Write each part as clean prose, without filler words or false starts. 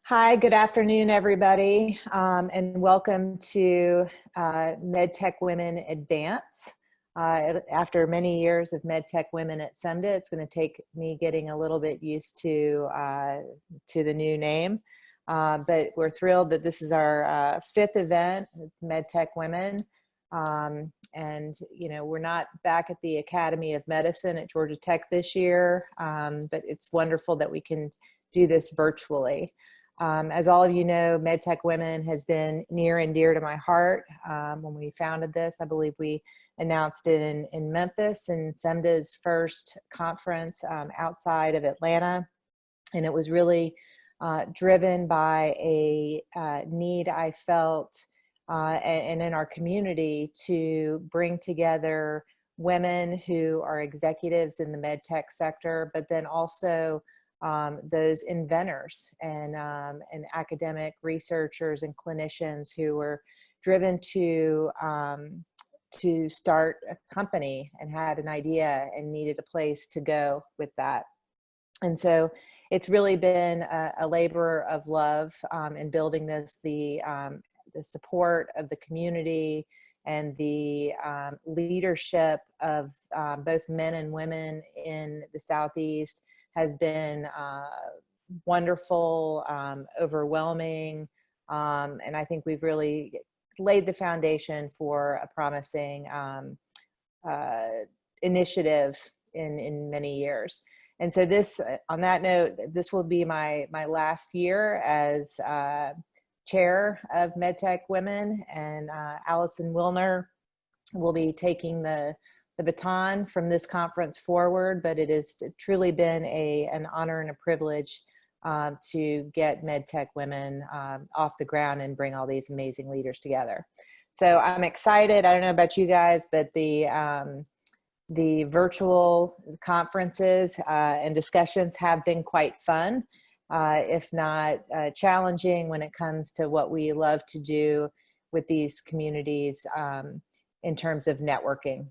Hi, good afternoon, everybody, and welcome to Medtech Women Advance. After many years of Medtech Women at SEMDA, it's going to take me getting a little bit used to the new name, but we're thrilled that this is our fifth event, Medtech Women. And we're not back at the Academy of Medicine at Georgia Tech this year, but it's wonderful that we can do this virtually. As all of you know, Medtech Women has been near and dear to my heart. When we founded this, I believe we announced it in Memphis, in SEMDA's first conference outside of Atlanta. And it was really driven by a need I felt and in our community to bring together women who are executives in the medtech sector, but then also those inventors and academic researchers and clinicians who were driven to start a company and had an idea and needed a place to go with that. And so it's really been a labor of love in building this, the support of the community and the leadership of both men and women in the Southeast has been wonderful, overwhelming, and I think we've really laid the foundation for a promising initiative in many years. And so this, on that note, this will be my last year as chair of Medtech Women, and Allison Wilner will be taking the baton from this conference forward, but it has truly been an honor and a privilege to get Medtech Women off the ground and bring all these amazing leaders together. So I'm excited. I don't know about you guys, but the virtual conferences and discussions have been quite fun, if not challenging, when it comes to what we love to do with these communities in terms of networking.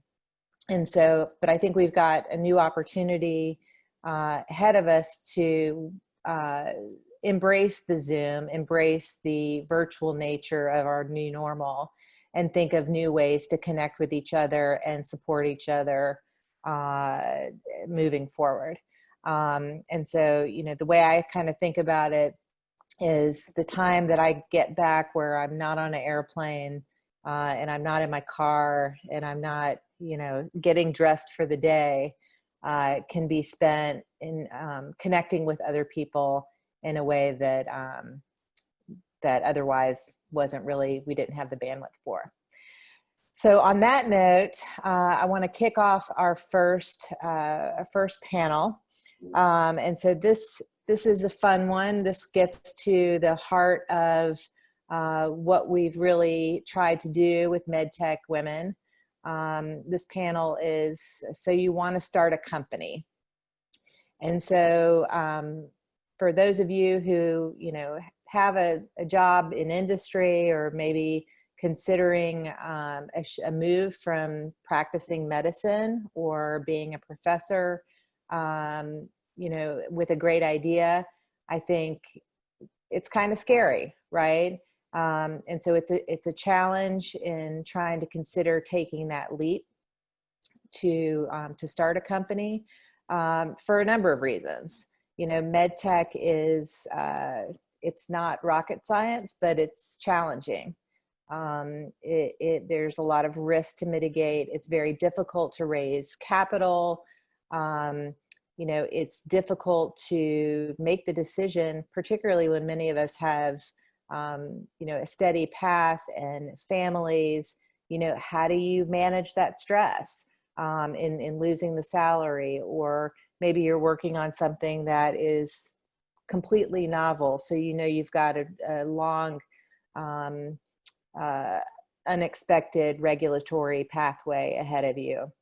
And so, but I think we've got a new opportunity ahead of us to embrace the Zoom, embrace the virtual nature of our new normal, and think of new ways to connect with each other and support each other moving forward. And so, the way I kind of think about it is the time that I get back where I'm not on an airplane and I'm not in my car and I'm not, getting dressed for the day, can be spent in connecting with other people in a way that that otherwise we didn't have the bandwidth for. So on that note, I want to kick off our first panel. And so this is a fun one. This gets to the heart of what we've really tried to do with Medtech Women. This panel is, so you want to start a company. And so for those of you who, have a job in industry, or maybe considering a move from practicing medicine or being a professor, with a great idea, I think it's kind of scary, right? And so it's a challenge in trying to consider taking that leap to start a company for a number of reasons. MedTech is, it's not rocket science, but it's challenging. There's a lot of risk to mitigate. It's very difficult to raise capital. It's difficult to make the decision, particularly when many of us have a steady path and families. How do you manage that stress in losing the salary? Or maybe you're working on something that is completely novel, so you've got a long unexpected regulatory pathway ahead of you.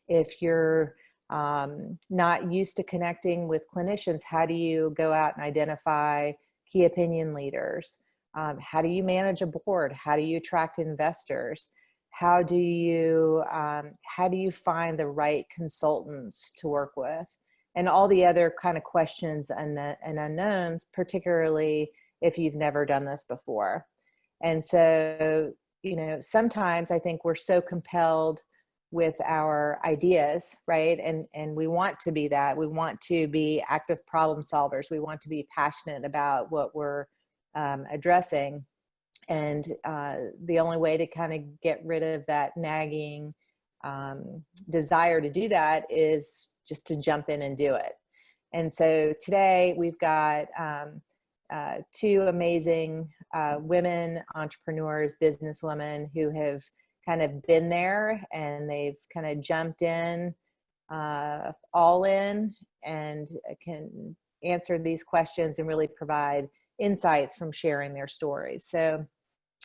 If you're not used to connecting with clinicians, how do you go out and identify key opinion leaders? How do you manage a board? How do you attract investors? How do you find the right consultants to work with? and all the other kind of questions and unknowns, particularly if you've never done this before. And so, you know, sometimes I think we're so compelled with our ideas, right? And we want to be that. We want to be active problem solvers. We want to be passionate about what we're addressing. And the only way to kind of get rid of that nagging desire to do that is just to jump in and do it. And so today we've got two amazing women entrepreneurs, businesswomen who have kind of been there, and they've kind of jumped in, all in, and can answer these questions and really provide insights from sharing their stories. So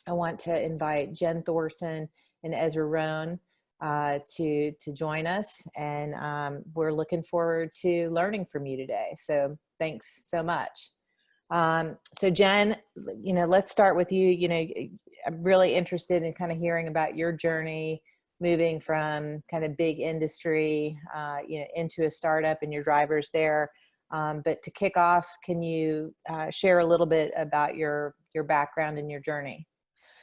I want to invite Jen Thorson and Ezra Rohn to join us, and we're looking forward to learning from you today. So thanks so much. So Jen, you know, let's start with you. You know, I'm really interested in kind of hearing about your journey moving from kind of big industry, you know, into a startup and your drivers there. But to kick off, can you share a little bit about your background and your journey?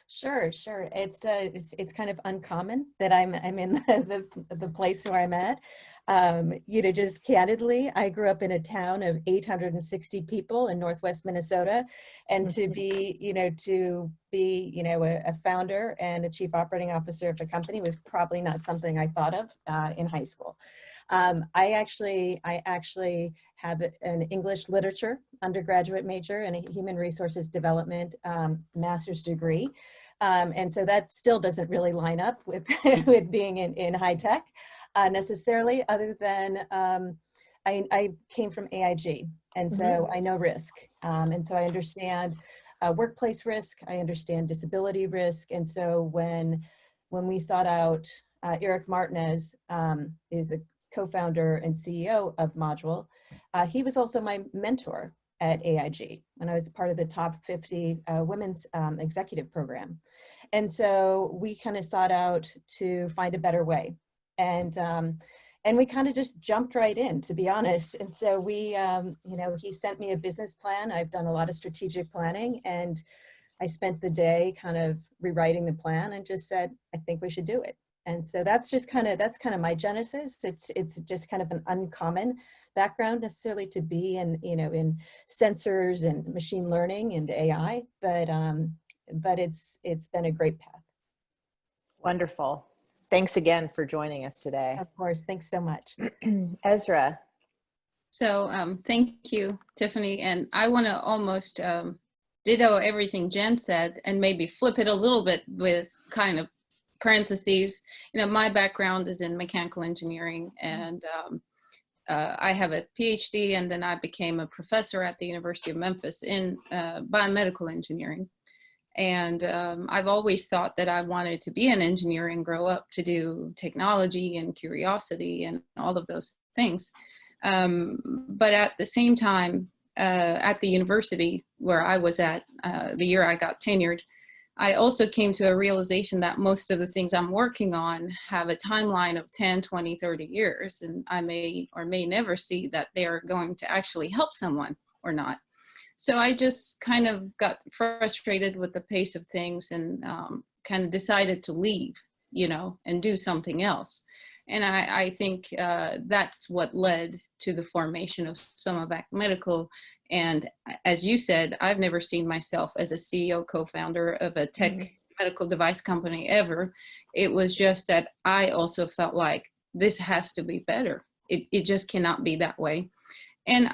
Sure. It's kind of uncommon that I'm in the place where I'm at. You know, just candidly, I grew up in a town of 860 people in Northwest Minnesota, and to be, you know, a founder and a chief operating officer of a company was probably not something I thought of in high school. I actually have an English literature undergraduate major and a human resources development master's degree. And so that still doesn't really line up with, with being in high tech necessarily, other than I came from AIG. And so I know risk. And so I understand workplace risk, I understand disability risk. And so when we sought out, Eric Martinez is the co-founder and CEO of Module. He was also my mentor at AIG when I was part of the top 50 women's executive program. And so we kind of sought out to find a better way. And we kind of just jumped right in, to be honest. And so we, you know, he sent me a business plan. I've done a lot of strategic planning, and I spent the day kind of rewriting the plan and just said, I think we should do it. And so that's kind of my genesis. It's just kind of an uncommon background necessarily to be in, you know, in sensors and machine learning and AI, but it's been a great path. Wonderful. Thanks again for joining us today. Of course. Thanks so much. Ezra. So thank you, Tiffany. And I want to almost ditto everything Jen said and maybe flip it a little bit with kind of parentheses. You know, my background is in mechanical engineering, and I have a PhD, and then I became a professor at the University of Memphis in biomedical engineering. And I've always thought that I wanted to be an engineer and grow up to do technology and curiosity and all of those things. But at the same time, at the university where I was at the year I got tenured, I also came to a realization that most of the things I'm working on have a timeline of 10, 20, 30 years, and I may or may never see that they're going to actually help someone or not. So I just kind of got frustrated with the pace of things and kind of decided to leave, you know, and do something else. And I think that's what led to the formation of SomaVac Medical. And as you said, I've never seen myself as a CEO co-founder of a tech medical device company ever. It was just that I also felt like this has to be better. It just cannot be that way. And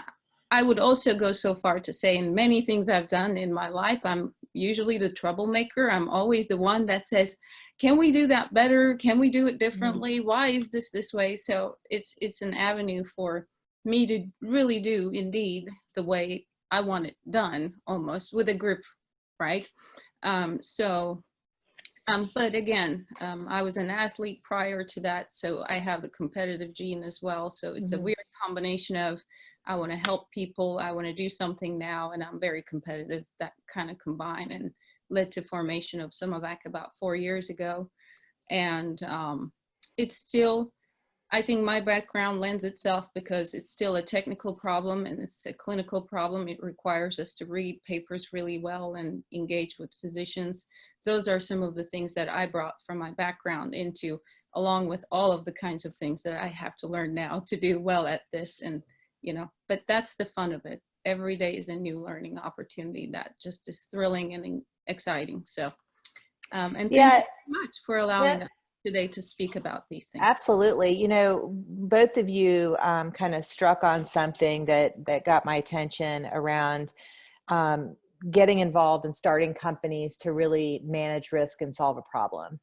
I would also go so far to say in many things I've done in my life, I'm usually the troublemaker. I'm always the one that says, can we do that better? Can we do it differently? Why is this way? So it's an avenue for me to really do indeed the way I want it done, almost with a group, right? But again, I was an athlete prior to that, so I have the competitive gene as well. So it's a weird combination of I want to help people, I want to do something now, and I'm very competitive. That kind of combined and led to formation of SomaVac about 4 years ago. And it's still I think my background lends itself because it's still a technical problem and it's a clinical problem. It requires us to read papers really well and engage with physicians. Those are some of the things that I brought from my background into, along with all of the kinds of things that I have to learn now to do well at this. And, you know, but that's the fun of it. Every day is a new learning opportunity that just is thrilling and exciting. So, and thank you so much for allowing us today to speak about these things. Absolutely. You know, both of you kind of struck on something that got my attention around getting involved and starting companies to really manage risk and solve a problem,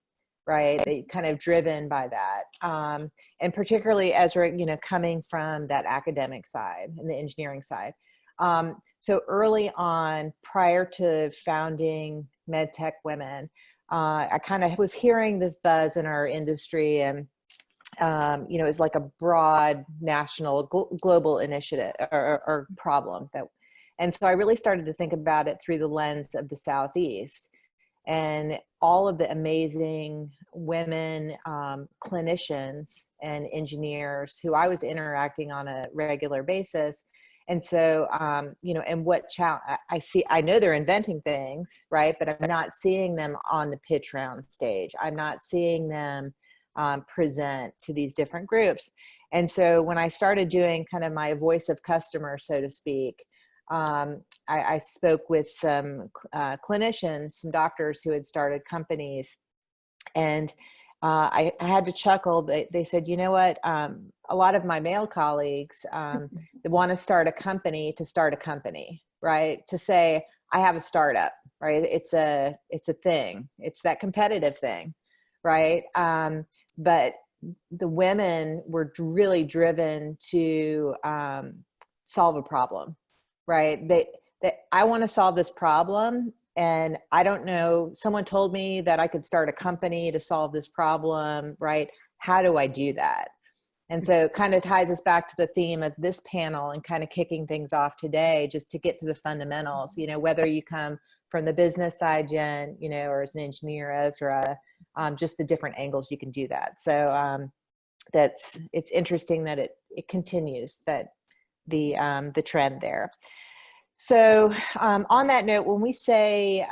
right? They kind of driven by that. And particularly as we're, you know, coming from that academic side and the engineering side. So early on, prior to founding Medtech Women, I kind of was hearing this buzz in our industry, and you know, it's like a broad national global initiative or problem that, and so I really started to think about it through the lens of the Southeast and all of the amazing women clinicians and engineers who I was interacting on a regular basis. And so, you know, and what I see, I know they're inventing things, right? But I'm not seeing them on the pitch round stage. I'm not seeing them present to these different groups. And so when I started doing kind of my voice of customer, so to speak, I spoke with some clinicians, some doctors who had started companies, and I had to chuckle. They said, you know what, a lot of my male colleagues they want to start a company, right? To say, I have a startup, right? It's a thing. It's that competitive thing, right? But the women were really driven to solve a problem, right? I want to solve this problem. And I don't know, someone told me that I could start a company to solve this problem, right? How do I do that? And so it kind of ties us back to the theme of this panel and kind of kicking things off today, just to get to the fundamentals, you know, whether you come from the business side, Jen, you know, or as an engineer, Ezra, just the different angles you can do that. So it's interesting that it continues, that the trend there. So on that note, when we say,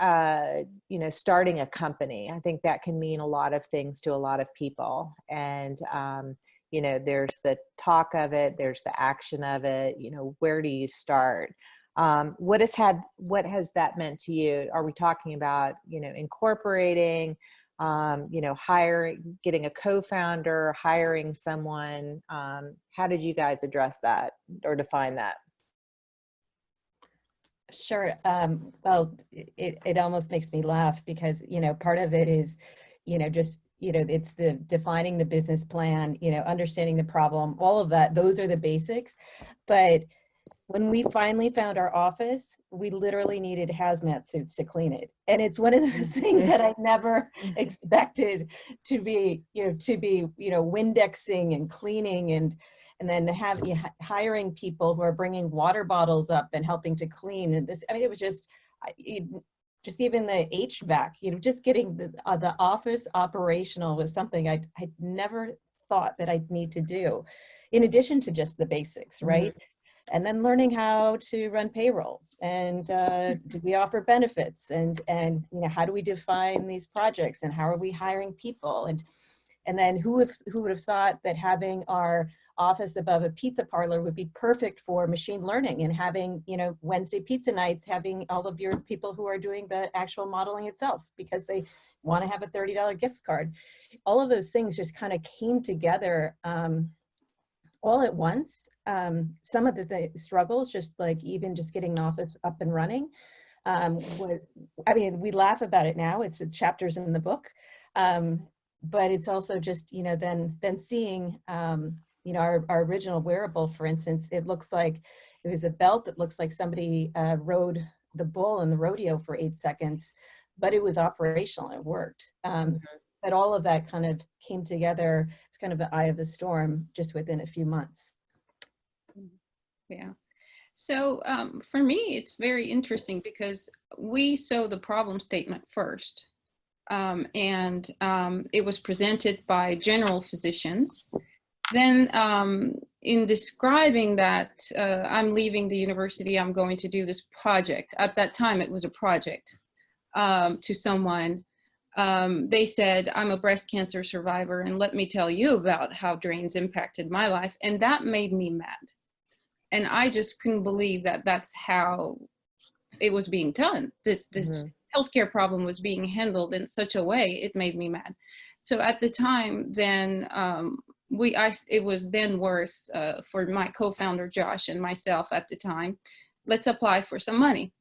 you know, starting a company, I think that can mean a lot of things to a lot of people. And, you know, there's the talk of it, there's the action of it, you know, where do you start? What has that meant to you? Are we talking about, you know, incorporating, you know, getting a co-founder, hiring someone? How did you guys address that or define that? Sure. Well, it almost makes me laugh because, you know, part of it is, you know, just, you know, it's the defining the business plan, you know, understanding the problem, all of that. Those are the basics. But when we finally found our office, we literally needed hazmat suits to clean it. And it's one of those things that I never expected to be, you know, Windexing and cleaning and then hiring people who are bringing water bottles up and helping to clean. And this, I mean, it was just even the HVAC, you know, just getting the office operational was something I'd never thought that I'd need to do, in addition to just the basics, right? Mm-hmm. And then learning how to run payroll, and do we offer benefits, and you know, how do we define these projects, and how are we hiring people, and then who would have thought that having our office above a pizza parlor would be perfect for machine learning, and having, you know, Wednesday pizza nights, having all of your people who are doing the actual modeling itself because they want to have a $30 gift card. All of those things just kind of came together all at once. Some of the struggles, just like even just getting the office up and running, I mean, we laugh about it now, it's chapters in the book, but it's also just, you know, then seeing, you know, our original wearable, for instance, it looks like it was a belt that looks like somebody rode the bull in the rodeo for 8 seconds, but it was operational, it worked. But all of that kind of came together. It's kind of the eye of the storm just within a few months. Yeah. So for me, it's very interesting because we saw the problem statement first. And it was presented by general physicians. then in describing that I'm leaving the university, I'm going to do this project. At that time, it was a project to someone. They said, I'm a breast cancer survivor, and let me tell you about how drains impacted my life. And that made me mad. And I just couldn't believe that that's how it was being done. This healthcare problem was being handled in such a way, it made me mad. So at the time, then it was then worse for my co-founder Josh and myself at the time. Let's apply for some money.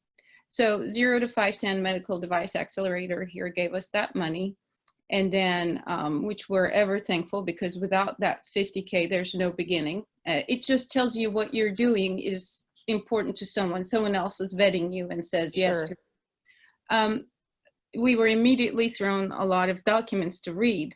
So 0 to 510 Medical Device Accelerator here gave us that money, and then which we're ever thankful, because without that 50K, there's no beginning. It just tells you what you're doing is important to someone. Someone else is vetting you and says yes. Sure. We were immediately thrown a lot of documents to read,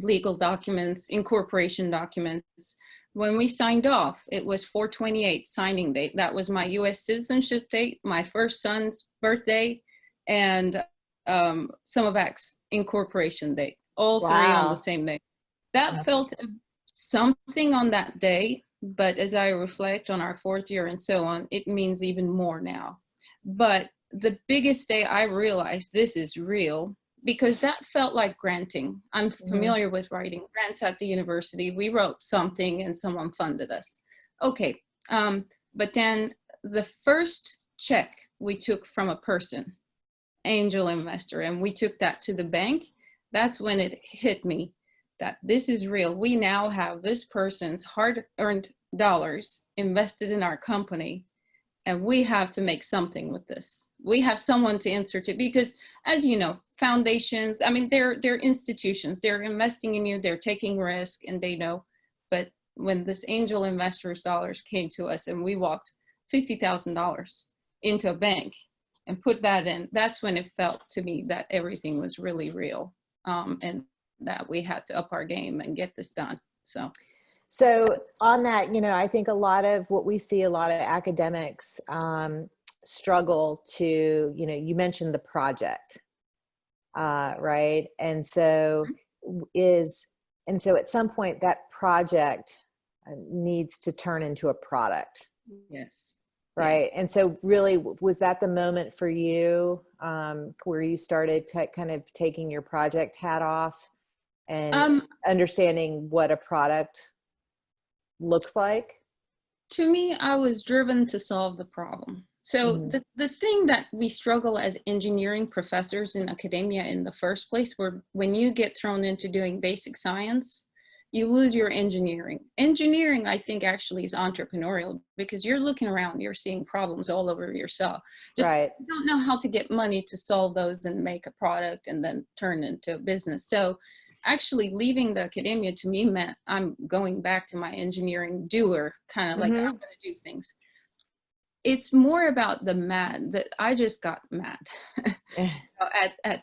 legal documents, incorporation documents. When we signed off, it was 4/28 signing date. That was my US citizenship date, my first son's birthday, and Sumavac's incorporation date, all three on the same day. That felt something on that day, but as I reflect on our 4th year and so on, it means even more now. But the biggest day I realized this is real, because that felt like granting. I'm familiar with writing grants at the university. We wrote something and someone funded us. Okay, but then the first check we took from a person, angel investor, and we took that to the bank. That's when it hit me that this is real. We now have this person's hard-earned dollars invested in our company, and we have to make something with this. We have someone to answer to, because as you know, foundations, I mean, they're institutions, they're investing in you, they're taking risk, and they know. But when this angel investor's dollars came to us and we walked $50,000 into a bank and put that in, that's when it felt to me that everything was really real, and that we had to up our game and get this done. So on that, I think a lot of what we see, a lot of academics struggle to, you mentioned the project, right? And so at some point that project needs to turn into a product. Yes. Right. Yes. And so really, was that the moment for you where you started kind of taking your project hat off and understanding what a product looks like? To me, I was driven to solve the problem. So the thing that we struggle as engineering professors in academia in the first place, where when you get thrown into doing basic science, you lose your engineering. Engineering, I think, actually is entrepreneurial, because you're looking around, you're seeing problems all over yourself. Just right. You don't know how to get money to solve those and make a product and then turn into a business. So actually leaving the academia to me meant I'm going back to my engineering doer, kind of like I'm going to do things. It's more about the mad, that I just got mad at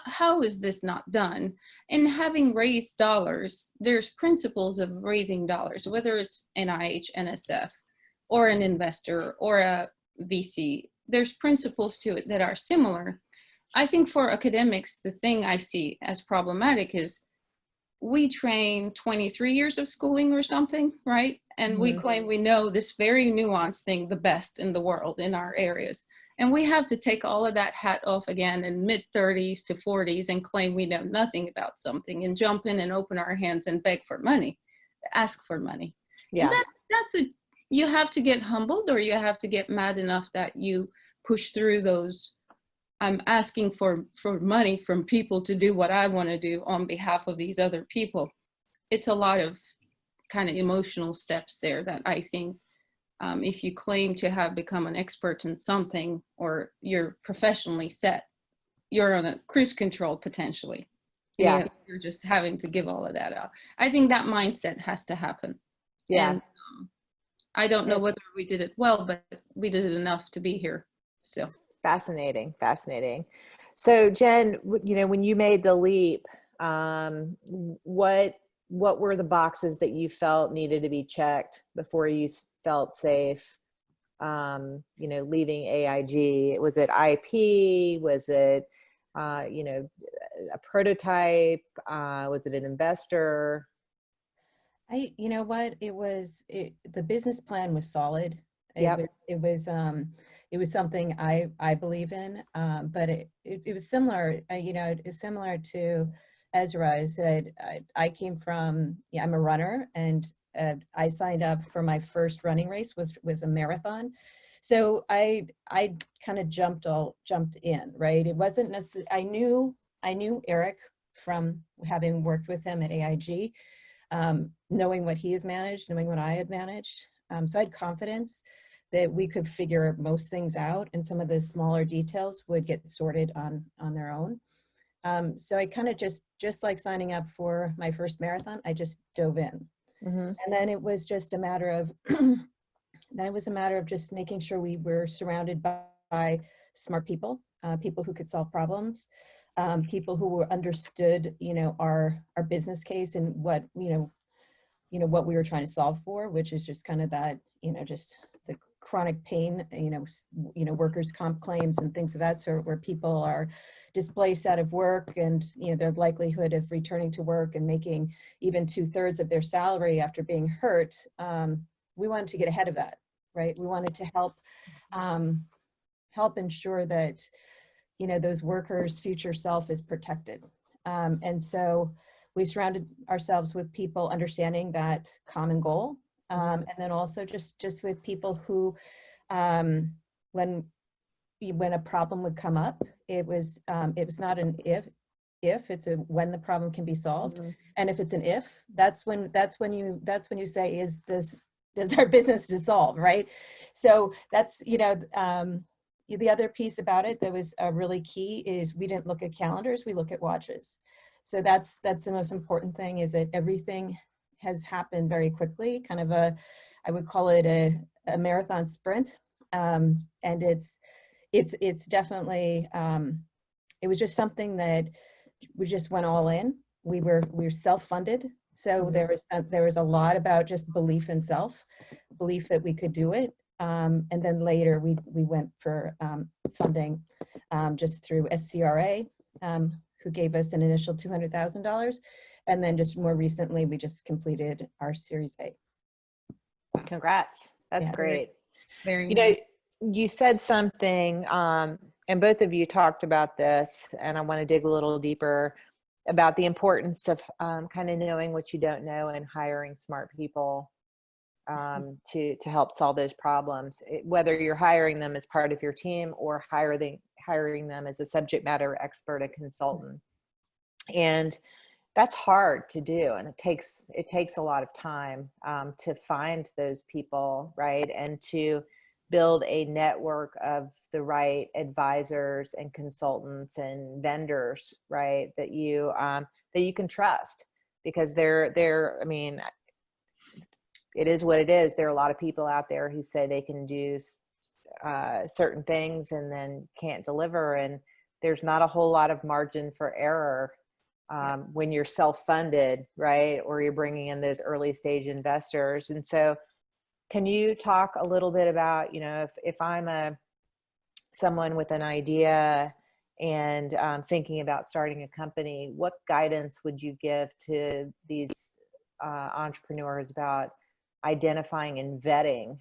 how is this not done? And having raised dollars, there's principles of raising dollars, whether it's NIH, NSF, or an investor or a VC. There's principles to it that are similar. I think for academics, the thing I see as problematic is we train 23 years of schooling or something, right? And we claim we know this very nuanced thing the best in the world in our areas. And we have to take all of that hat off again in mid-30s to 40s and claim we know nothing about something and jump in and open our hands and beg for money, ask for money. Yeah. And you have to get humbled, or you have to get mad enough that you push through those, I'm asking for money from people to do what I want to do on behalf of these other people. It's a lot of kind of emotional steps there that I think if you claim to have become an expert in something, or you're professionally set, you're on a cruise control potentially. Yeah. You're just having to give all of that out. I think that mindset has to happen. Yeah. And I don't know whether we did it well, but we did it enough to be here still. Fascinating. So Jen, when you made the leap, what were the boxes that you felt needed to be checked before you felt safe, leaving AIG? Was it IP? Was it, a prototype? Was it an investor? You know what, the business plan was solid. Yep. It was something I believe in, but it was similar, it's similar to Ezra. I said, I came from, yeah, I'm a runner, and I signed up for my first running race was a marathon. So I kind of jumped in, right? It wasn't necessarily, I knew Eric from having worked with him at AIG, knowing what he has managed, knowing what I had managed. So I had confidence that we could figure most things out, and some of the smaller details would get sorted on their own. So I kind of just like signing up for my first marathon, I just dove in. Mm-hmm. And then it was just a matter of, just making sure we were surrounded by smart people, people who could solve problems, people who were understood, our business case and what, what we were trying to solve for, which is just kind of that, just the chronic pain, workers' comp claims and things of that sort, where people are displaced out of work, and, their likelihood of returning to work and making even 2/3 of their salary after being hurt. We wanted to get ahead of that, right? We wanted to help ensure that, those workers' future self is protected. And so we surrounded ourselves with people understanding that common goal. And then also just with people who, when a problem would come up, it was not an if, it's a when the problem can be solved. Mm-hmm. And if it's an if, that's when you say, does our business dissolve, right? So that's, the other piece about it that was really key is we didn't look at calendars, we look at watches. So that's the most important thing, is that everything has happened very quickly, kind of I would call it a marathon sprint. And it's definitely, it was just something that we just went all in. We were self-funded. So there was a lot about just belief in self, belief that we could do it. And then later we went for funding just through SCRA, who gave us an initial $200,000. And then just more recently, we just completed our Series A. Congrats. That's great. Very nice. You said something, and both of you talked about this, and I want to dig a little deeper about the importance of kind of knowing what you don't know and hiring smart people to help solve those problems, whether you're hiring them as part of your team or hiring them as a subject matter expert, a consultant. And that's hard to do, and it takes a lot of time to find those people, right? And to build a network of the right advisors and consultants and vendors, right? That you can trust, because I mean, it is what it is. There are a lot of people out there who say they can do certain things and then can't deliver, and there's not a whole lot of margin for error when you're self-funded, right? Or you're bringing in those early stage investors. And so can you talk a little bit about, if I'm someone with an idea and thinking about starting a company, what guidance would you give to these entrepreneurs about identifying and vetting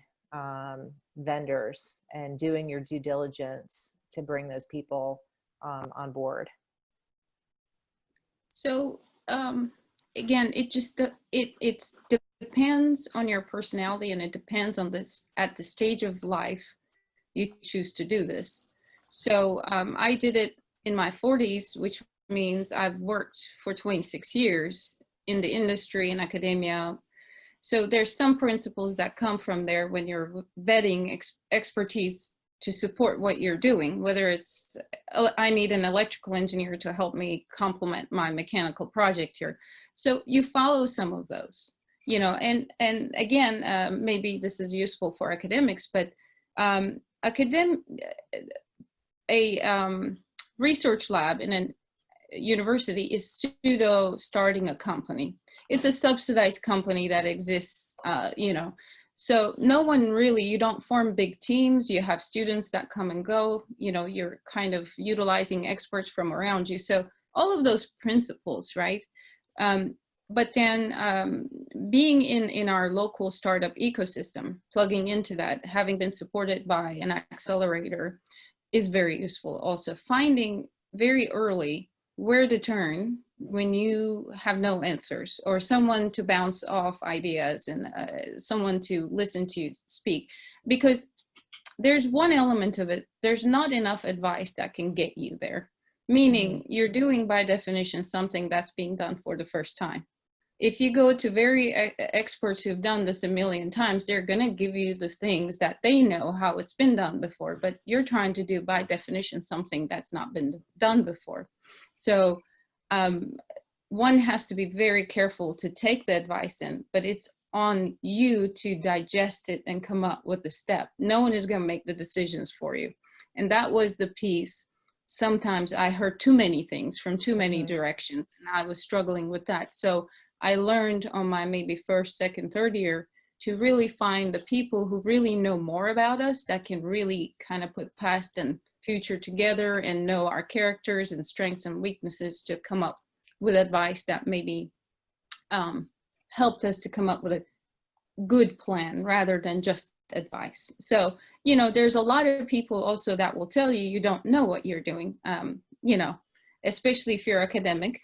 vendors and doing your due diligence to bring those people on board? So again, it depends on your personality, and it depends on at the stage of life you choose to do this. So I did it in my 40s, which means I've worked for 26 years in the industry and academia. So there's some principles that come from there when you're vetting expertise to support what you're doing, whether it's, I need an electrical engineer to help me complement my mechanical project here. So you follow some of those, and again, maybe this is useful for academics, but a research lab in a university is pseudo starting a company. It's a subsidized company that exists, so no one really, you don't form big teams. You have students that come and go, you're kind of utilizing experts from around you. So all of those principles, right? but then being in our local startup ecosystem, plugging into that, having been supported by an accelerator is very useful. Also finding very early where to turn when you have no answers, or someone to bounce off ideas, and someone to listen to speak. Because there's one element of it, there's not enough advice that can get you there. Meaning you're doing by definition something that's being done for the first time. If you go to very experts who've done this a million times, they're going to give you the things that they know how it's been done before, but you're trying to do by definition something that's not been done before. So one has to be very careful to take the advice in, but it's on you to digest it and come up with a step. No one is going to make the decisions for you. And that was the piece. Sometimes I heard too many things from too many directions, and I was struggling with that. So I learned on my maybe first, second, third year to really find the people who really know more about us, that can really kind of put past and future together and know our characters and strengths and weaknesses, to come up with advice that maybe helped us to come up with a good plan rather than just advice. So, you know, there's a lot of people also that will tell you you don't know what you're doing, you know, especially if you're academic.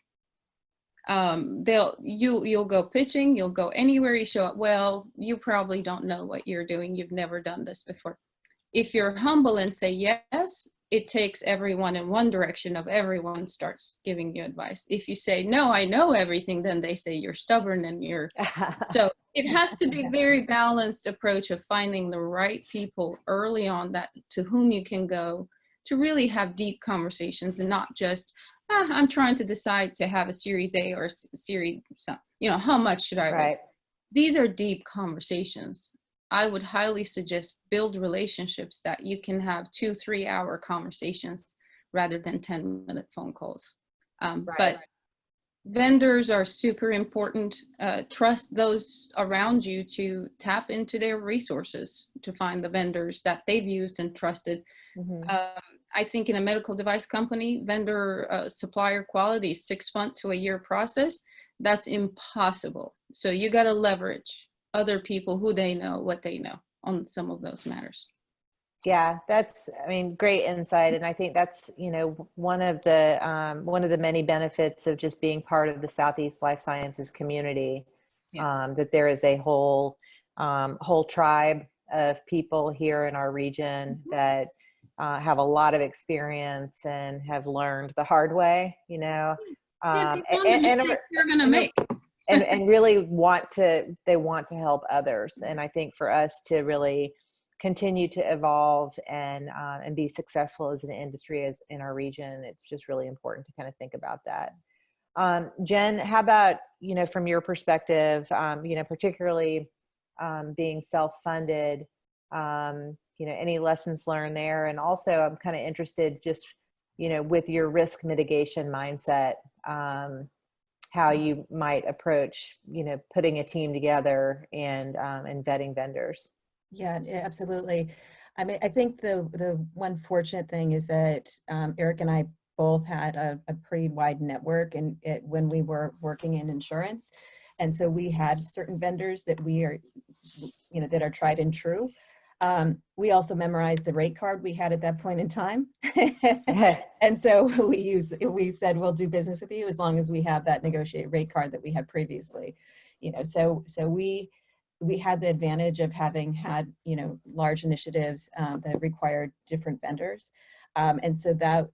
You'll go pitching, you'll go anywhere, you show up, well, you probably don't know what you're doing, you've never done this before. If you're humble and say yes, it takes everyone in one direction, of everyone starts giving you advice. If you say, no, I know everything, then they say you're stubborn and you're, so it has to be a very balanced approach of finding the right people early on, that to whom you can go to really have deep conversations, and not just, I'm trying to decide to have a series A or a series, you know, how much should I raise? These are deep conversations. I would highly suggest build relationships that you can have 2-3 hour conversations rather than 10-minute phone calls. But vendors are super important. Trust those around you to tap into their resources to find the vendors that they've used and trusted. I think in a medical device company, vendor supplier quality is 6 months to a year process. That's impossible. So you got to leverage other people who they know what they know on some of those matters. Yeah, that's, I mean, great insight. And I think that's, you know, one of the many benefits of just being part of the Southeast Life Sciences community, that there is a whole tribe of people here in our region that have a lot of experience and have learned the hard way, you know, and you're going to make. and really want to help others. And I think for us to really continue to evolve and be successful as an industry, as in our region, it's just really important to kind of think about that. Jen, how about, you know, from your perspective, you know, particularly being self-funded, you know, any lessons learned there? And also I'm kind of interested, just, you know, with your risk mitigation mindset, how you might approach, you know, putting a team together and vetting vendors. Yeah, absolutely. I mean, I think the one fortunate thing is that Eric and I both had a pretty wide network, and when we were working in insurance, and so we had certain vendors that we are, you know, that are tried and true. We also memorized the rate card we had at that point in time. And so we said, we'll do business with you as long as we have that negotiated rate card that we had previously, you know, so we had the advantage of having had, you know, large initiatives that required different vendors. And so that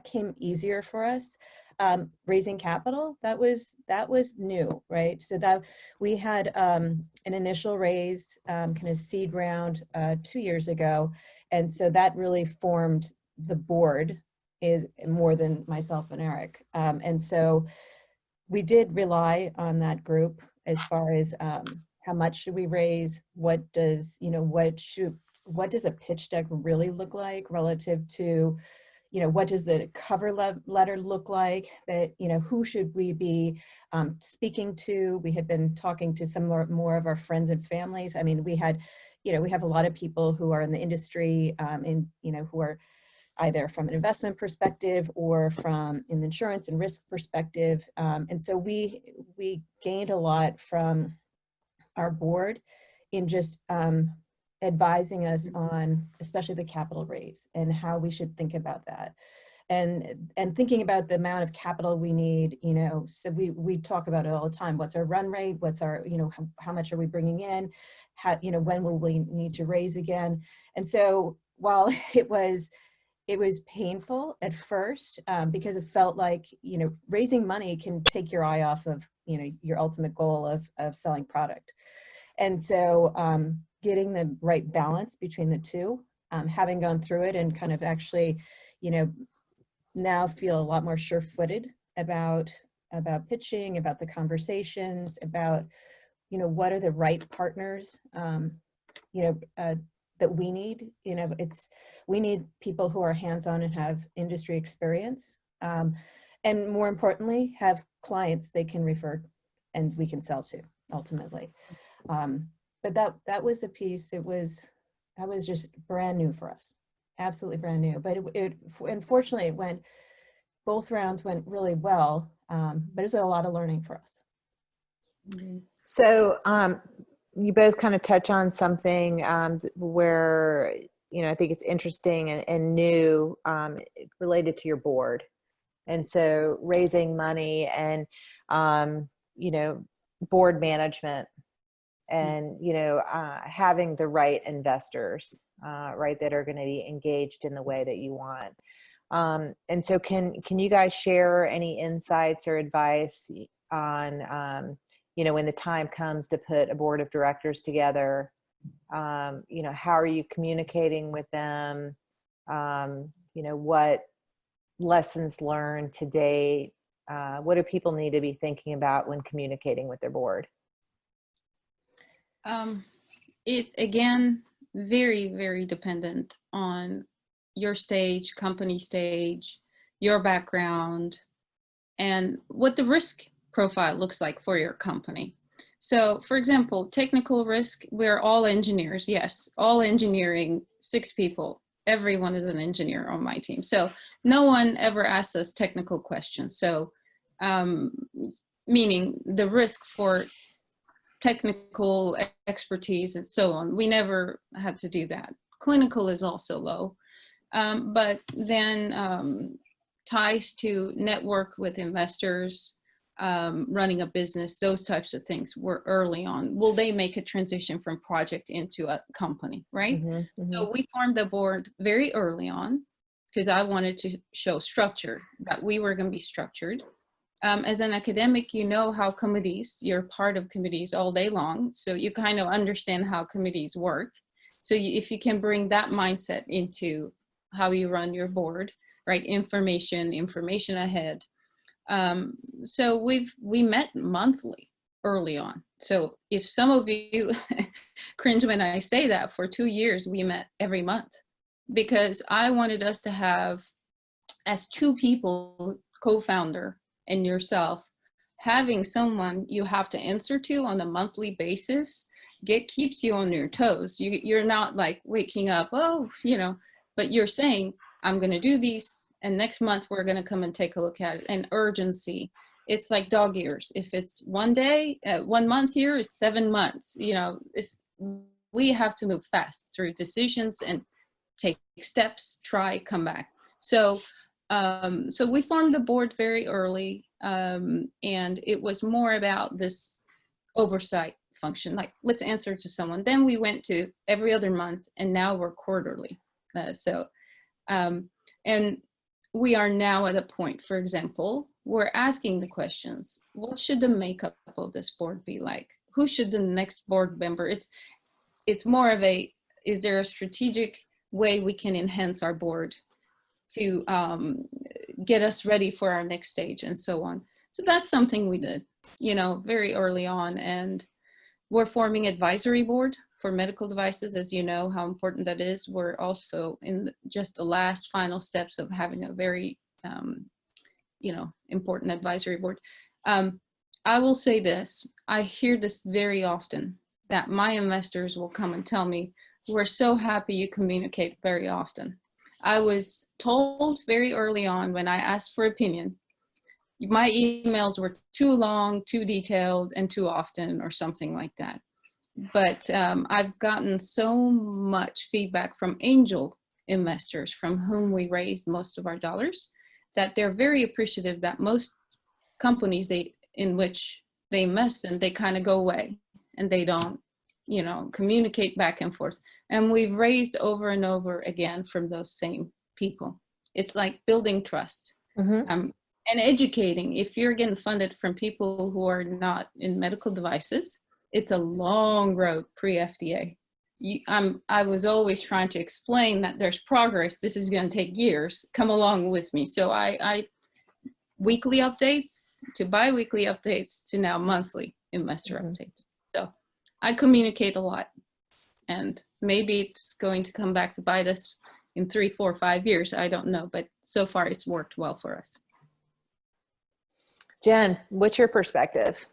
came easier for us. Raising capital, that was new, right? So that we had an initial raise, kind of seed round 2 years ago. And so that really formed the board, is more than myself and Eric. And so we did rely on that group as far as how much should we raise, what does a pitch deck really look like relative to, you know, what does the cover letter look like, that, you know, who should we be speaking to? We had been talking to some more of our friends and families. I mean, we have a lot of people who are in the industry and, you know, who are either from an investment perspective or from an insurance and risk perspective. And so we gained a lot from our board in just advising us on especially the capital raise and how we should think about that. And thinking about the amount of capital we need, you know, so we talk about it all the time. What's our run rate? What's our, you know, how much are we bringing in? How, you know, when will we need to raise again? And so while it was painful at first because it felt like, you know, raising money can take your eye off of, you know, your ultimate goal of selling product. And so getting the right balance between the two, having gone through it and kind of actually, you know, now feel a lot more sure-footed about pitching, about the conversations, about, you know, what are the right partners, you know, that we need. You know, we need people who are hands-on and have industry experience, and more importantly, have clients they can refer and we can sell to ultimately. But that was a piece. That was just brand new for us. Absolutely brand new, but it unfortunately both rounds went really well, but it was a lot of learning for us. So you both kind of touch on something where, you know, I think it's interesting and new related to your board. And so raising money and, you know, board management and, you know, having the right investors, right, that are going to be engaged in the way that you want. And so can you guys share any insights or advice on, you know, when the time comes to put a board of directors together, you know, how are you communicating with them? You know, what lessons learned to date? What do people need to be thinking about when communicating with their board? It again, very, very dependent on your stage, company stage, your background, and what the risk profile looks like for your company. So for example, technical risk, we're all engineers. Yes, all engineering, 6 people. Everyone is an engineer on my team. So no one ever asks us technical questions. So meaning the risk for technical expertise and so on, we never had to do that. Clinical is also low. But then ties to network with investors, running a business, those types of things were early on. Will they make a transition from project into a company, right? Mm-hmm, mm-hmm. So we formed the board very early on because I wanted to show structure, that we were going to be structured. As an academic, you know how committees, you're part of committees all day long, so you kind of understand how committees work. So if you can bring that mindset into how you run your board, right? Information ahead. So we met monthly early on. So if some of you cringe when I say that, for 2 years, we met every month because I wanted us to have, as 2 people, co-founder and yourself, having someone you have to answer to on a monthly basis keeps you on your toes. You're not like waking up, oh, you know, but you're saying, I'm going to do these, and next month we're going to come and take a look at it. And urgency, it's like dog years. If it's 1 day, 1 month here, it's 7 months. You know, we have to move fast through decisions and take steps, try, come back. So we formed the board very early, and it was more about this oversight function, like let's answer to someone. Then we went to every other month, and now we're quarterly. And we are now at a point, for example, we're asking the questions, what should the makeup of this board be like? Who should the next board member? It's more of a, is there a strategic way we can enhance our board to get us ready for our next stage and so on. So that's something we did, you know, very early on. And we're forming advisory board for medical devices, as you know how important that is. We're also in just the last final steps of having a very, you know, important advisory board. I will say this, I hear this very often, that my investors will come and tell me, we're so happy you communicate very often. I was told very early on when I asked for opinion, my emails were too long, too detailed, and too often, or something like that. But I've gotten so much feedback from angel investors from whom we raised most of our dollars that they're very appreciative that most companies in which they invest in, they kind of go away and they don't, communicate back and forth. And we've raised over and over again from those same people. It's like building trust. Mm-hmm. And educating. If you're getting funded from people who are not in medical devices, it's a long road pre-FDA. I was always trying to explain that there's progress. This is going to take years. Come along with me. So I weekly updates to bi-weekly updates to now monthly investor updates. So I communicate a lot, and maybe it's going to come back to bite us in 3, 4, 5 years. I don't know, but so far it's worked well for us. Jen, what's your perspective?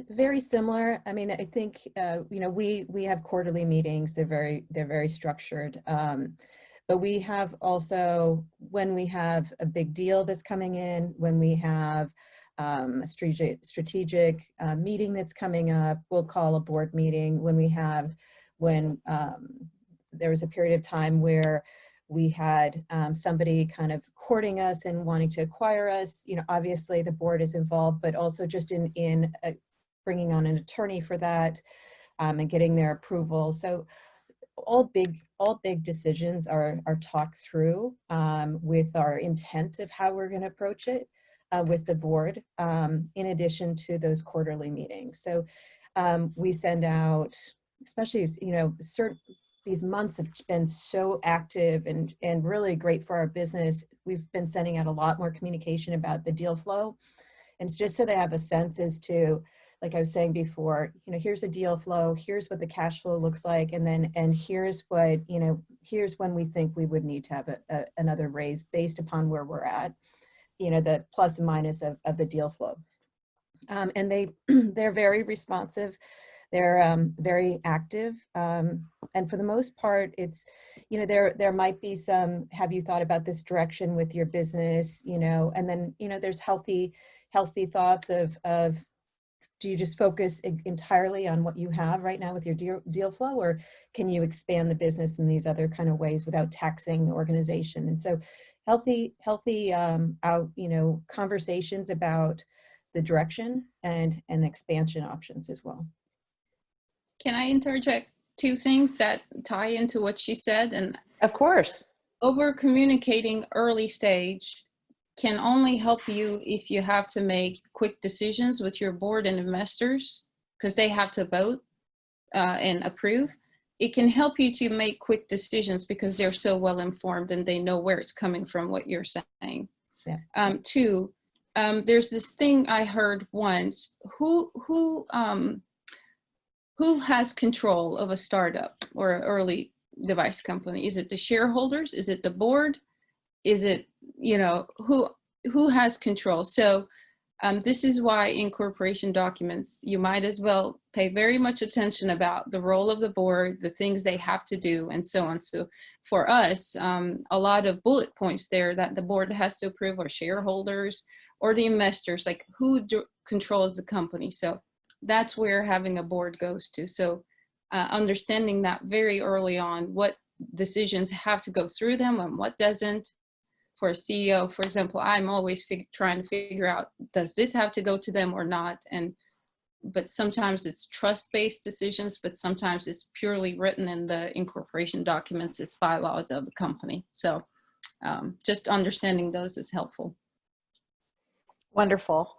Very similar. I mean, I think, we have quarterly meetings. They're very structured. But we have also, when we have a big deal that's coming in, when we have a strategic meeting that's coming up, we'll call a board meeting. When there was a period of time where we had somebody kind of courting us and wanting to acquire us, obviously the board is involved, but also just in bringing on an attorney for that and getting their approval. So all big decisions are talked through with our intent of how we're going to approach it with the board, in addition to those quarterly meetings. So we send out, especially, these months have been so active and really great for our business. We've been sending out a lot more communication about the deal flow. And it's just so they have a sense as to, like I was saying before, here's a deal flow, here's what the cash flow looks like, and here's what, here's when we think we would need to have another raise based upon where we're at, the plus and minus of the deal flow. And they're very responsive. They're very active. And for the most part, it's, there might be some, have you thought about this direction with your business, and then, there's healthy thoughts of do you just focus entirely on what you have right now with your deal flow, or can you expand the business in these other kind of ways without taxing the organization? And so healthy conversations about the direction and expansion options as well. Can I interject 2 things that tie into what she said? And Of course. over communicating early stage can only help you if you have to make quick decisions with your board and investors, because they have to vote and approve. It can help you to make quick decisions because they're so well informed and they know where it's coming from, what you're saying. Yeah. 2, there's this thing I heard once, who has control of a startup or an early device company? Is it the shareholders? Is it the board? Is it, who has control? So this is why in corporation documents, you might as well pay very much attention about the role of the board, the things they have to do, and so on. So for us, a lot of bullet points there that the board has to approve, or shareholders, or the investors, like who controls the company. So that's where having a board goes to. So understanding that very early on, what decisions have to go through them and what doesn't. For a CEO, for example, I'm always trying to figure out, does this have to go to them or not? But sometimes it's trust-based decisions, but sometimes it's purely written in the incorporation documents, it's bylaws of the company. So just understanding those is helpful. Wonderful.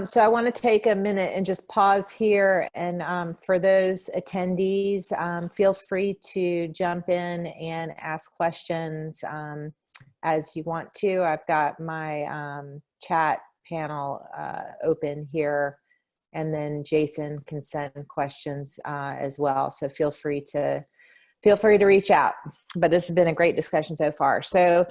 So I want to take a minute and just pause here. And for those attendees, feel free to jump in and ask questions as you want to. I've got my chat panel open here, and then Jason can send questions as well. So feel free to reach out. But this has been a great discussion so far. So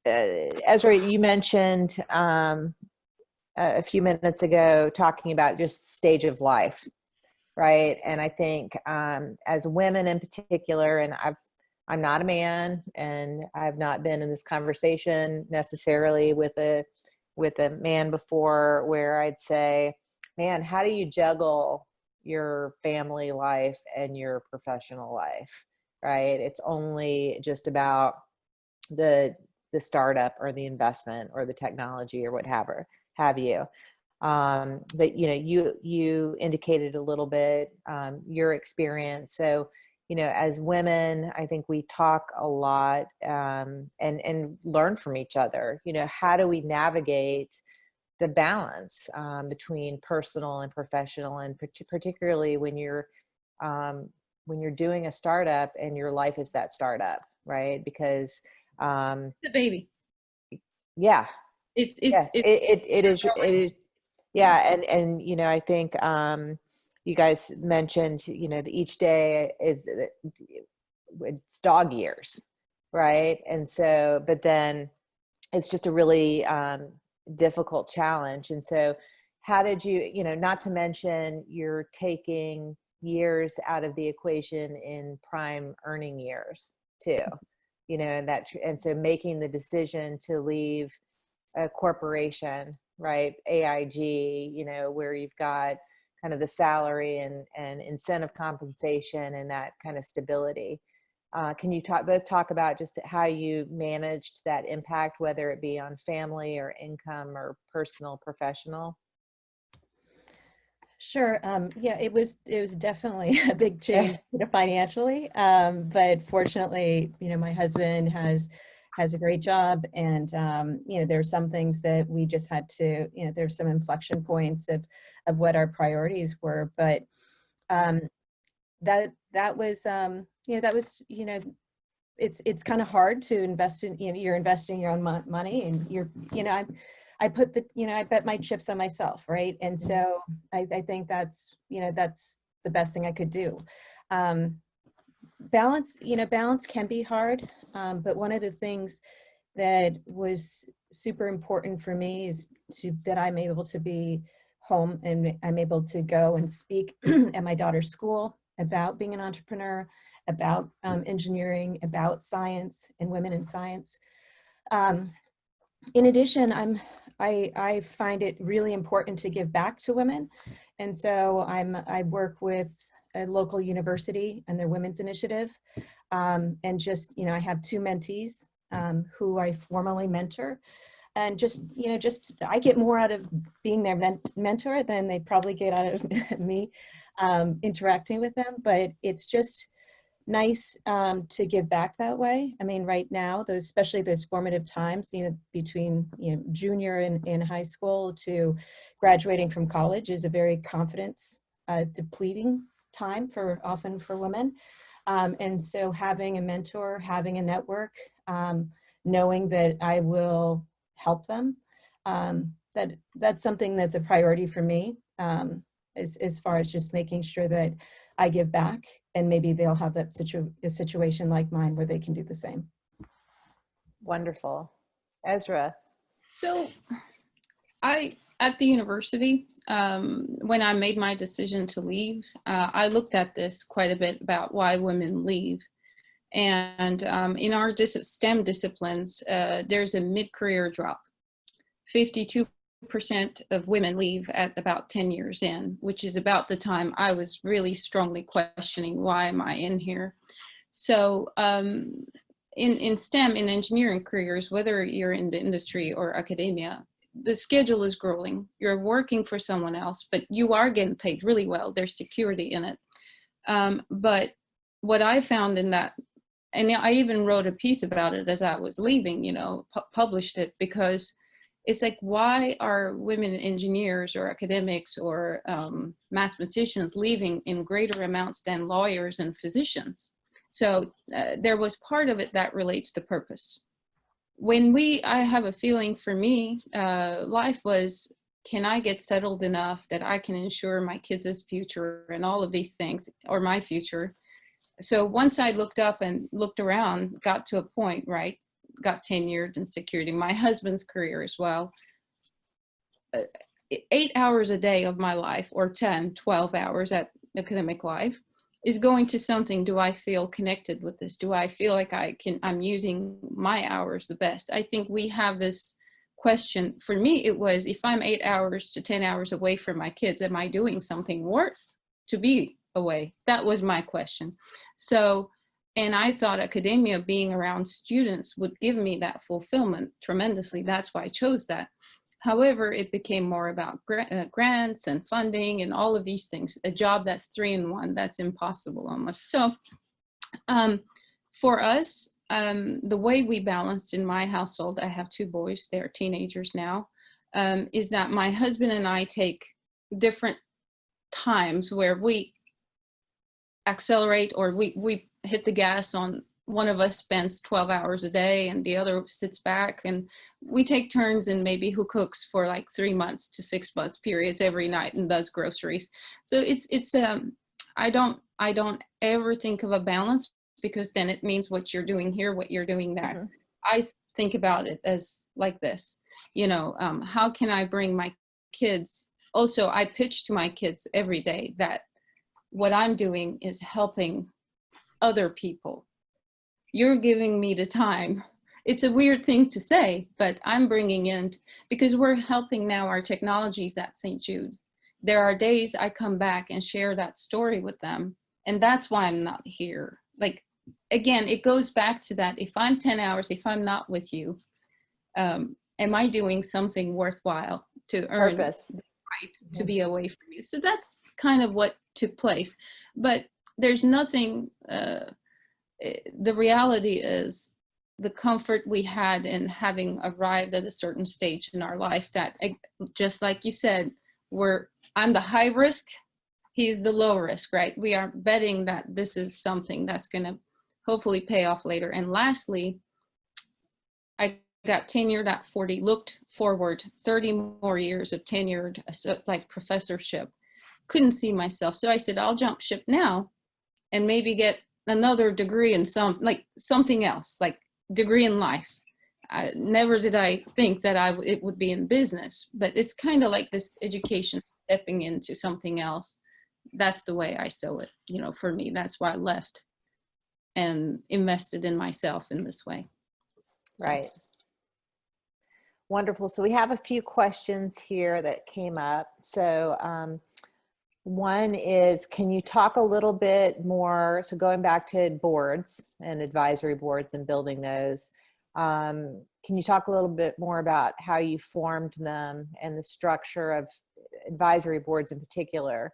Ezra, you mentioned a few minutes ago talking about just stage of life, right? And I think as women in particular, and I'm not a man, and I've not been in this conversation necessarily with a man before, where I'd say, man, how do you juggle your family life and your professional life, right? It's only just about the startup or the investment or the technology or what have you. But you indicated a little bit your experience. So, as women, I think we talk a lot and learn from each other. How do we navigate the balance between personal and professional, and particularly when you're doing a startup and your life is that startup, right? Because The baby. yeah, It's yeah, it is. Yeah, and I think you guys mentioned that each day is it's dog years, right? And so, but then it's just a really difficult challenge. And so, how did not to mention you're taking years out of the equation in prime earning years too, and so making the decision to leave a corporation, right? AIG, where you've got kind of the salary and incentive compensation and that kind of stability. Can you both talk about just how you managed that impact, whether it be on family or income or personal, professional? Sure. Yeah, it was definitely a big change financially. But fortunately, my husband has a great job, and there's some things that we just had to, there's some inflection points of what our priorities were. But that was it's kind of hard to invest in, you're investing your own money, and I put I bet my chips on myself, right? And so I think that's the best thing I could do. Balance can be hard, but one of the things that was super important for me is that I'm able to be home, and I'm able to go and speak at my daughter's school about being an entrepreneur, about engineering, about science and women in science. In addition, I find it really important to give back to women, and so I work with a local university and their women's initiative, and just I have 2 mentees who I formally mentor, and just I get more out of being their mentor than they probably get out of me interacting with them. But it's just nice to give back that way. I mean, right now, especially those formative times, between junior in high school to graduating from college, is a very confidence depleting time often for women. And so having a mentor, having a network, knowing that I will help them, that's something that's a priority for me, as far as just making sure that I give back, and maybe they'll have a situation like mine where they can do the same. Wonderful. Ezra. So at the university, when I made my decision to leave, I looked at this quite a bit about why women leave. And in our STEM disciplines, there's a mid-career drop. 52% of women leave at about 10 years in, which is about the time I was really strongly questioning, why am I in here? So in STEM, in engineering careers, whether you're in the industry or academia, the schedule is growing. You're working for someone else, but you are getting paid really well. There's security in it. But what I found in that, and I even wrote a piece about it as I was leaving, published it, because it's like, why are women engineers or academics or mathematicians leaving in greater amounts than lawyers and physicians? So there was part of it that relates to purpose. I have a feeling, for me, life was, can I get settled enough that I can ensure my kids' future and all of these things, or my future? So once I looked up and looked around, got to a point, right? Got tenured in security, my husband's career as well. 8 hours a day of my life, or 10, 12 hours at academic life, is going to something. Do I feel connected with this? Do I feel like I'm using my hours the best? I think we have this question. For me, it was, if I'm 8 hours to 10 hours away from my kids, am I doing something worth to be away? That was my question. So, and I thought academia, being around students, would give me that fulfillment tremendously. That's why I chose that. However, it became more about grants and funding and all of these things. A job that's 3-in-1, that's impossible almost. So for us, the way we balanced in my household, I have 2 boys, they're teenagers now, is that my husband and I take different times where we accelerate, or we hit the gas on. One of us spends 12 hours a day and the other sits back, and we take turns in maybe who cooks for like 3 months to 6 months periods every night and does groceries. So I don't ever think of a balance, because then it means what you're doing here, what you're doing there. Mhm. I think about it as like this, how can I bring my kids? Also, I pitch to my kids every day that what I'm doing is helping other people. You're giving me the time. It's a weird thing to say, but I'm bringing in, because we're helping now our technologies at St. Jude. There are days I come back and share that story with them. And that's why I'm not here. Like, again, it goes back to that. If I'm 10 hours, if I'm not with you, am I doing something worthwhile to earn Purpose. the right to be away from you? So that's kind of what took place. But there's nothing, the reality is the comfort we had in having arrived at a certain stage in our life, that, just like you said, I'm the high risk, he's the low risk, right? We are betting that this is something that's going to hopefully pay off later. And lastly, I got tenured at 40, looked forward 30 more years of tenured like professorship, couldn't see myself. So I said, I'll jump ship now and maybe get another degree in something else, like degree in life. Never did I think that it would be in business, but it's kind of like this education stepping into something else. That's the way I saw it. For me, that's why I left and invested in myself in this way. Right. Wonderful. So we have a few questions here that came up. So one is, can you talk a little bit more, so going back to boards and advisory boards and building those, can you talk a little bit more about how you formed them and the structure of advisory boards in particular?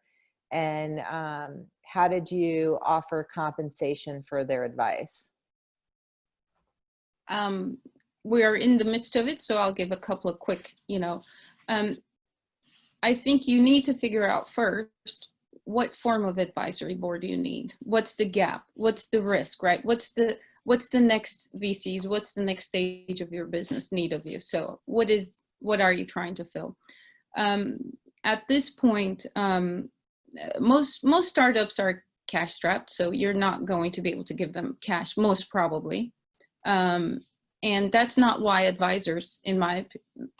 And how did you offer compensation for their advice? We are in the midst of it, so I'll give a couple of quick, I think you need to figure out first, what form of advisory board do you need? What's the gap? What's the risk, right? What's the next VCs? What's the next stage of your business need of you? So what are you trying to fill? At this point, most startups are cash strapped, so you're not going to be able to give them cash, most probably. And that's not why advisors, in my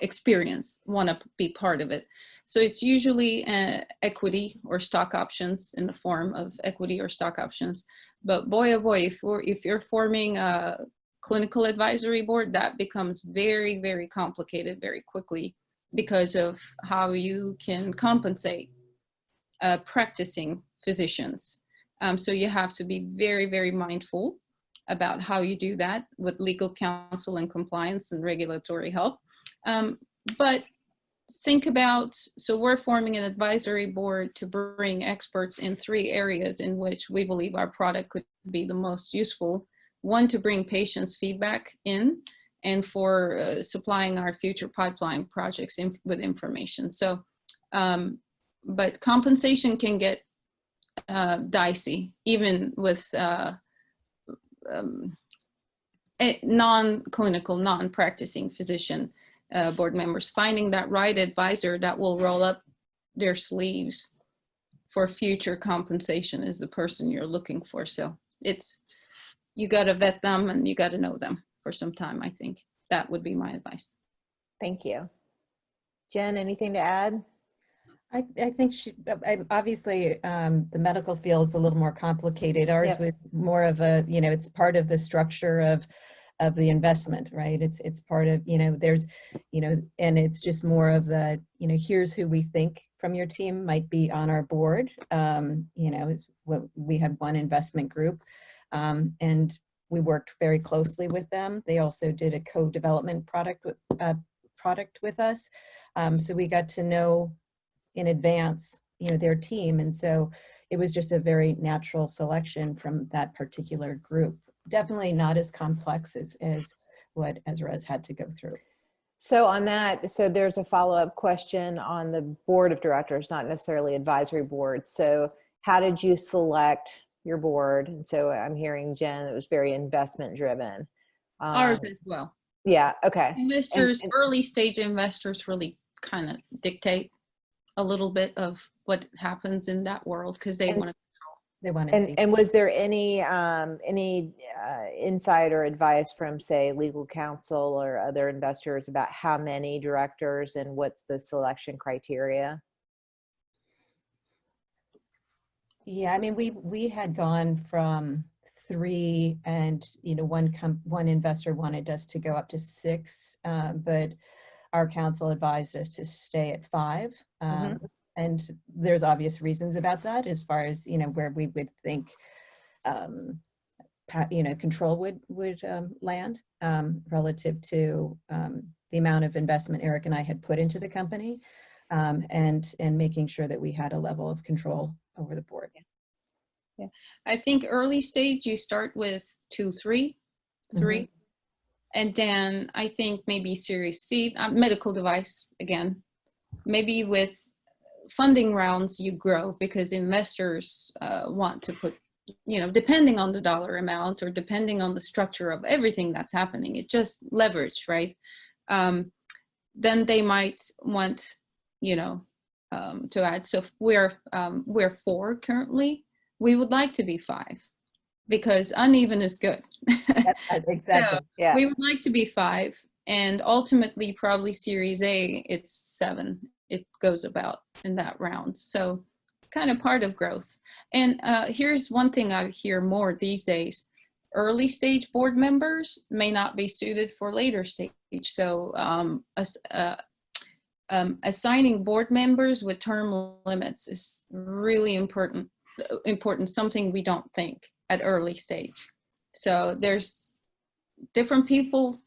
experience, want to be part of it. So it's usually equity or stock options, in the form of equity or stock options. But boy, oh boy, if you're forming a clinical advisory board, that becomes very, very complicated very quickly, because of how you can compensate practicing physicians. So you have to be very, very mindful about how you do that with legal counsel and compliance and regulatory help. But think about, so we're forming an advisory board to bring experts in 3 areas in which we believe our product could be the most useful. One, to bring patients' feedback in, and for supplying our future pipeline projects with information. So, but compensation can get dicey, even with non-clinical, non-practicing physician board members. Finding that right advisor that will roll up their sleeves for future compensation is the person you're looking for. So you got to vet them and you got to know them for some time. I think that would be my advice. Thank you. Jen, anything to add? I think obviously the medical field is a little more complicated. Ours Yep. was more of a, it's part of the structure of the investment, right? It's part of, there's, and it's just more of the, here's who we think from your team might be on our board. It's what we had one investment group, and we worked very closely with them. They also did a co-development product with us. So we got to know in advance, their team. And so it was just a very natural selection from that particular group. Definitely not as complex as what Ezra's had to go through. So on that, so there's a follow-up question on the board of directors, not necessarily advisory board. So how did you select your board? And so I'm hearing, Jen, it was very investment driven. Ours as well. Yeah. Okay. Investors, early stage investors really kind of dictate a little bit of what happens in that world because they want to control. They want to see. And was there any insight or advice from, say, legal counsel or other investors about how many directors and what's the selection criteria? Yeah, I mean, we had gone from 3, and one investor wanted us to go up to 6, but our counsel advised us to stay at 5. And there's obvious reasons about that, as far as, where we would think, control would land relative to the amount of investment Eric and I had put into the company, and making sure that we had a level of control over the board. Yeah. I think early stage, you start with 2, 3. And then I think maybe Series C, medical device again, maybe with funding rounds, you grow because investors want to put, depending on the dollar amount or depending on the structure of everything that's happening, it just leverage, right? Then they might want, to add. So we're 4 currently. We would like to be 5 because uneven is good. Exactly. So Yeah. we would like to be 5, and ultimately probably Series A, it's 7. It goes about in that round. So kind of part of growth. And here's one thing I hear more these days. Early stage board members may not be suited for later stage. So assigning board members with term limits is really important, something we don't think at early stage. So there's different people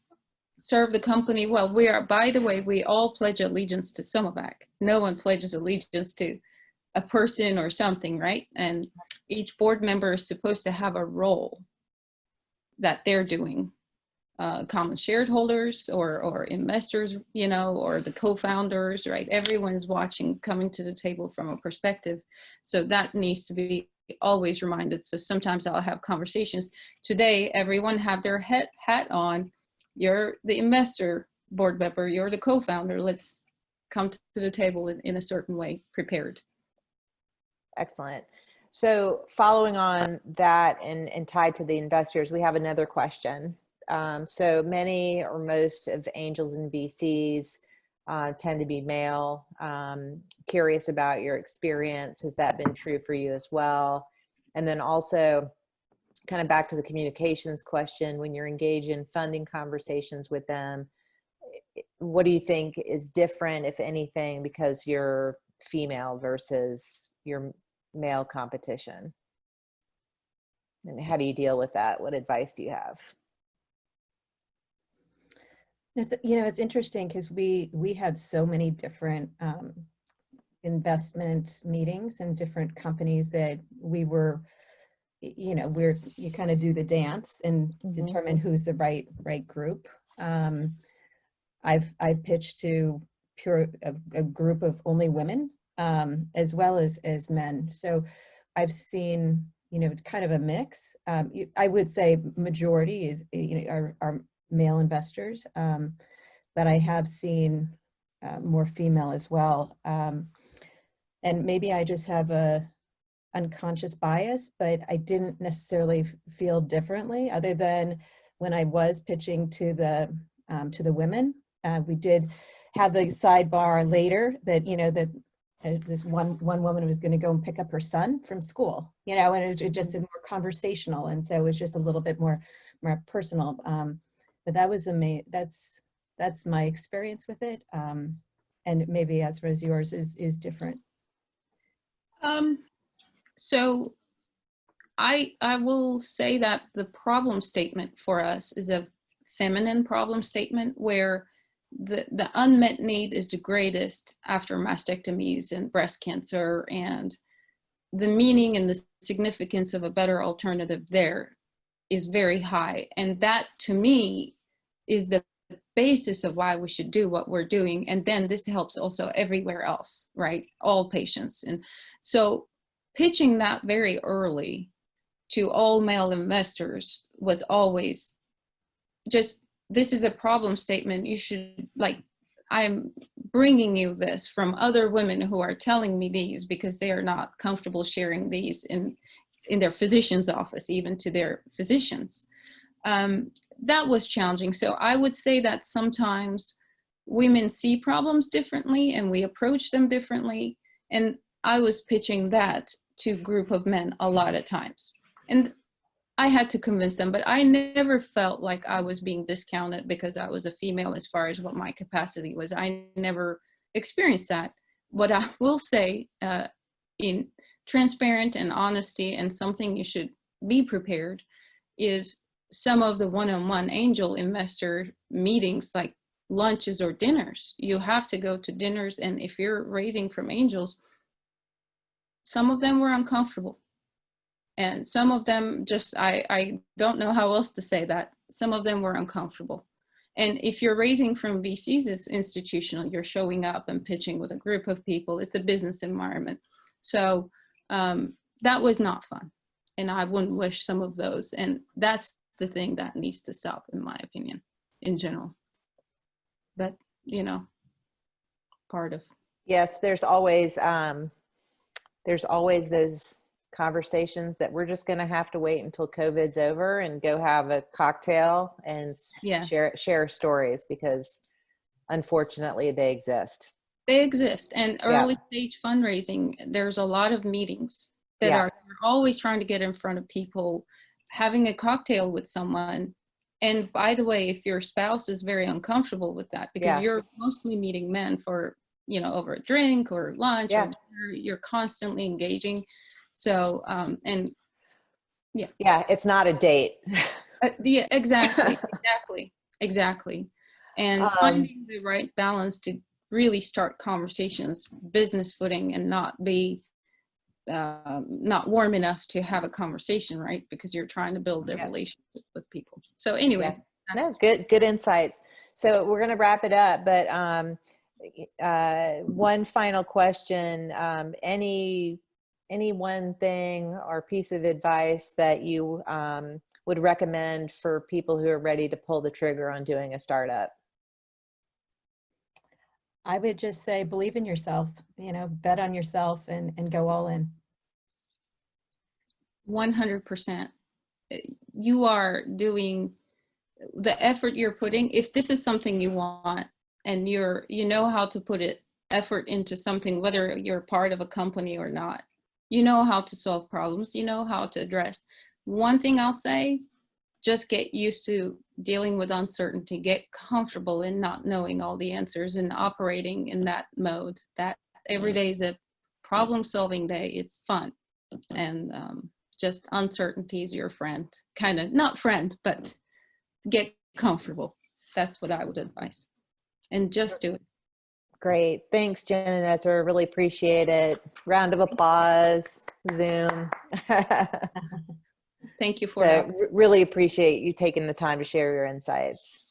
serve the company well. By the way, we all pledge allegiance to Summerback. No one pledges allegiance to a person or something, right? And each board member is supposed to have a role that they're doing. Common shareholders or investors, or the co-founders, right? Everyone's watching, coming to the table from a perspective. So that needs to be always reminded. So sometimes I'll have conversations. Today, everyone have their hat on. You're the investor board member, you're the co-founder. Let's come to the table in a certain way, prepared. Excellent. So following on that and tied to the investors, we have another question. So many or most of angels and VCs tend to be male. Curious about your experience. Has that been true for you as well? And then also kind of back to the communications question, when you're engaged in funding conversations with them, what do you think is different, if anything, because you're female versus your male competition? And how do you deal with that? What advice do you have? It's interesting because we had so many different investment meetings and different companies that we were, you kind of do the dance and determine who's the right group. I've pitched to a group of only women, as well as men. So I've seen, kind of a mix. I would say majority is, are male investors, but I have seen more female as well. And maybe I just have a unconscious bias, but I didn't necessarily feel differently, other than when I was pitching to the women. We did have the sidebar later that, that this one woman was going to go and pick up her son from school, you know, and it just more conversational, and so it was just a little bit more personal. But that was the main. That's my experience with it, and maybe as far as yours is different. So I will say that the problem statement for us is a feminine problem statement, where the unmet need is the greatest after mastectomies and breast cancer, and the meaning and the significance of a better alternative there is very high. And that, to me, is the basis of why we should do what we're doing. And then this helps also everywhere else, right? All patients. And so pitching that very early to all male investors was always just, this is a problem statement. You should, like, I'm bringing you this from other women who are telling me these because they are not comfortable sharing these in their physician's office, even to their physicians. That was challenging. So I would say that sometimes women see problems differently and we approach them differently. And I was pitching that to a group of men a lot of times. And I had to convince them, but I never felt like I was being discounted because I was a female as far as what my capacity was. I never experienced that. What I will say in transparent and honesty, and something you should be prepared, is some of the one-on-one angel investor meetings, like lunches or dinners. You have to go to dinners, and if you're raising from angels, some of them were uncomfortable. And some of them just, I don't know how else to say that. Some of them were uncomfortable. And if you're raising from VCs, it's institutional. You're showing up and pitching with a group of people. It's a business environment. So that was not fun. And I wouldn't wish some of those. And that's the thing that needs to stop, in my opinion, in general. But, you know, part of. Yes, there's always those conversations that we're just going to have to wait until COVID's over and go have a cocktail and share stories, because unfortunately they exist. They exist. And early stage fundraising, there's a lot of meetings that are always trying to get in front of people, having a cocktail with someone. And by the way, if your spouse is very uncomfortable with that, because you're mostly meeting men for, you know, over a drink or lunch, or dinner, you're constantly engaging. So, it's not a date. Yeah, exactly. And finding the right balance to really start conversations, business footing, and not be not warm enough to have a conversation, right? Because you're trying to build a relationship with people. So anyway, good insights. So we're going to wrap it up, but one final question. Any one thing or piece of advice that you would recommend for people who are ready to pull the trigger on doing a startup? I would just say, believe in yourself, you know, bet on yourself and go all in. 100%. You are doing the effort you're putting. If this is something you want and you know how to put effort into something, whether you're part of a company or not, you know how to solve problems, you know how to address. One thing I'll say, just get used to dealing with uncertainty, get comfortable in not knowing all the answers and operating in that mode. That every day is a problem solving day. It's fun. And just uncertainty is your friend, kind of, not friend, but get comfortable. That's what I would advise. And just do it. Great. Thanks, Jen and Ezra. Really appreciate it. Round of applause, Zoom. Thank you for that. Really appreciate you taking the time to share your insights.